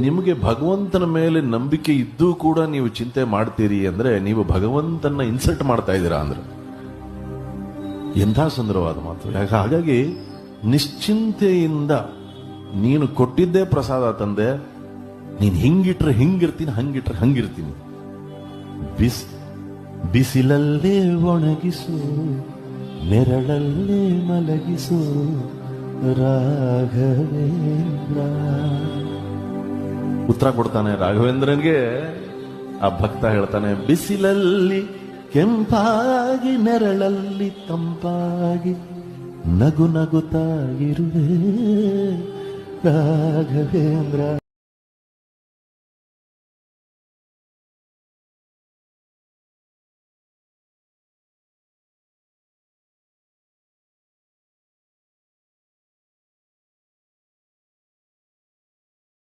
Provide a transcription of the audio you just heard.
ನಿಮಗೆ ಭಗವಂತನ ಮೇಲೆ ನಂಬಿಕೆ ಇದ್ದೂ ಕೂಡ ನೀವು ಚಿಂತೆ ಮಾಡ್ತೀರಿ ಅಂದ್ರೆ ನೀವು ಭಗವಂತನ ಇನ್ಸಲ್ಟ್ ಮಾಡ್ತಾ ಇದ್ದೀರಾ ಅಂದ್ರೆ ಎಂಥ ಸುಂದರವಾದ ಮಾತು. ಹಾಗಾಗಿ ನಿಶ್ಚಿಂತೆಯಿಂದ ನೀನು ಕೊಟ್ಟಿದ್ದೇ ಪ್ರಸಾದ ತಂದೆ, ನೀನ್ ಹಿಂಗಿಟ್ರೆ ಹಿಂಗಿರ್ತೀನಿ, ಹಂಗಿಟ್ರೆ ಹಂಗಿರ್ತೀನಿ. ಬಿಸಿಲಲ್ಲೇ ಒಣಗಿಸು, ನೆರಳಲ್ಲೇ ಮಲಗಿಸು ರಾಘವೇಂದ್ರ. ಉತ್ತರ ಕೊಡ್ತಾನೆ ರಾಘವೇಂದ್ರನ್ಗೆ. ಆ ಭಕ್ತ ಹೇಳ್ತಾನೆ, ಬಿಸಿಲಲ್ಲಿ ಕೆಂಪಾಗಿ, ನೆರಳಲ್ಲಿ ತಂಪಾಗಿ, ನಗು ನಗುತ್ತಾ ಇರುವೆ ರಾಘವೇಂದ್ರ.